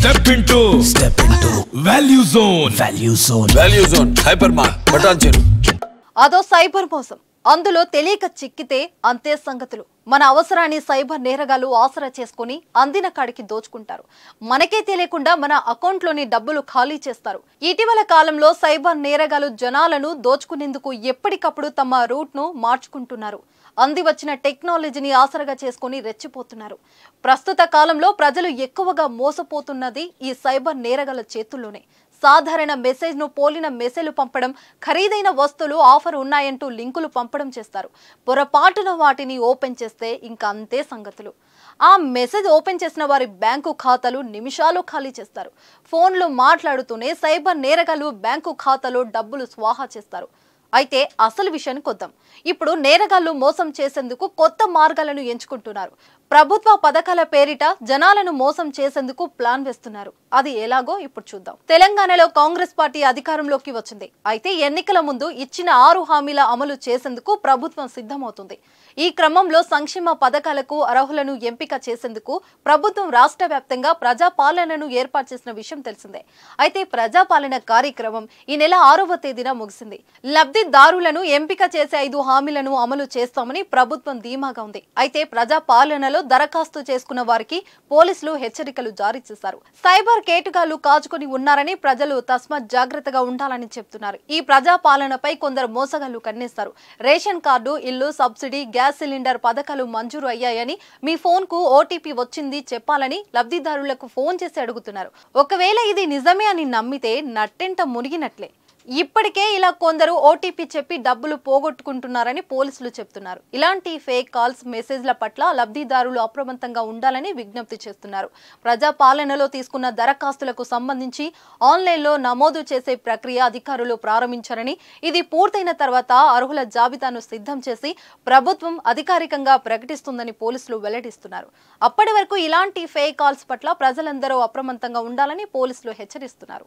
Step into Value Zone. Value Zone. Hypermart. Button. అదో cyber మోసం. అందులో తెలియక చిక్కితే అంతే సంగతులు. మన అవసరాన్ని సైబర్ నేరగాలు ఆసరా చేసుకుని అందిన కాడికి దోచుకుంటారు. మనకే తెలియకుండా మన అకౌంట్లోని డబ్బులు ఖాళీ చేస్తారు. ఇటీవల కాలంలో సైబర్ నేరగాలు జనాలను దోచుకునేందుకు ఎప్పటికప్పుడు తమ రూట్ను మార్చుకుంటున్నారు. అంది వచ్చిన టెక్నాలజీని ఆసరగా చేసుకుని రెచ్చిపోతున్నారు. ప్రస్తుత కాలంలో ప్రజలు ఎక్కువగా మోసపోతున్నది ఈ సైబర్ నేరగాల చేతుల్లోనే. సాధారణ మెసేజ్ను పోలిన మెసేజ్లు పంపడం, ఖరీదైన వస్తువులు ఆఫర్ ఉన్నాయంటూ లింకులు పంపడం చేస్తారు. పొరపాటున వాటిని ఓపెన్ చేస్తే ఇంకా అంతే సంగతులు. ఆ మెసేజ్ ఓపెన్ చేసిన వారి బ్యాంకు ఖాతాలు నిమిషాలు ఖాళీ చేస్తారు. ఫోన్లు మాట్లాడుతూనే సైబర్ నేరగాలు బ్యాంకు ఖాతాలో డబ్బులు స్వాహా చేస్తారు. అయితే అసలు విషయానికి వద్దాం. ఇప్పుడు నేరగాళ్లు మోసం చేసేందుకు కొత్త మార్గాలను ఎంచుకుంటున్నారు. ప్రభుత్వ పథకాల పేరిట జనాలను మోసం చేసేందుకు ప్లాన్ వేస్తున్నారు. అది ఎలాగో ఇప్పుడు చూద్దాం. తెలంగాణలో కాంగ్రెస్ పార్టీ అధికారంలోకి వచ్చింది. అయితే ఎన్నికల ముందు ఇచ్చిన 6 హామీల అమలు చేసేందుకు ప్రభుత్వం సిద్ధమవుతుంది. ఈ క్రమంలో సంక్షేమ పథకాలకు అర్హులను ఎంపిక చేసేందుకు ప్రభుత్వం రాష్ట్ర వ్యాప్తంగా ప్రజాపాలనను ఏర్పాటు చేసిన విషయం తెలిసిందే. అయితే ప్రజాపాలన కార్యక్రమం ఈ నెల 6వ తేదీన ముగిసింది. లబ్ధిదారులను ఎంపిక చేసే 5 హామీలను అమలు చేస్తామని ప్రభుత్వం ధీమాగా ఉంది. అయితే ప్రజాపాలనలో దరఖాస్తు చేసుకున్న వారికి పోలీసులు హెచ్చరికలు జారీ చేశారు. సైబర్ కేటుగాళ్లు కాచుకొని ఉన్నారని ప్రజలు తస్మాత్ జాగ్రత్తగా ఉండాలని చెప్తున్నారు. ఈ ప్రజాపాలనపై కొందరు మోసగాళ్లు కన్నేస్తారు. రేషన్ కార్డు, ఇల్లు, సబ్సిడీ, గ్యాస్ సిలిండర్ పథకాలు మంజూరు అయ్యాయని, మీ ఫోన్ కు ఓటీపీ వచ్చింది చెప్పాలని లబ్ధిదారులకు ఫోన్ చేసి అడుగుతున్నారు. ఒకవేళ ఇది నిజమే అని నమ్మితే నట్టెంట మునిగినట్లే. ఇప్పటికే ఇలా కొందరు ఓటీపీ చెప్పి డబ్బులు పోగొట్టుకుంటున్నారని పోలీసులు చెప్తున్నారు. ఇలాంటి ఫేక్ కాల్స్, మెసేజ్ల పట్ల లబ్ధిదారులు అప్రమత్తంగా ఉండాలని విజ్ఞప్తి చేస్తున్నారు. ప్రజాపాలనలో తీసుకున్న దరఖాస్తులకు సంబంధించి ఆన్లైన్లో నమోదు చేసే ప్రక్రియ అధికారులు ప్రారంభించారని, ఇది పూర్తయిన తర్వాత అర్హుల జాబితాను సిద్ధం చేసి ప్రభుత్వం అధికారికంగా ప్రకటిస్తుందని పోలీసులు వెల్లడిస్తున్నారు. అప్పటి వరకు ఇలాంటి ఫేక్ కాల్స్ పట్ల ప్రజలందరూ అప్రమత్తంగా ఉండాలని పోలీసులు హెచ్చరిస్తున్నారు.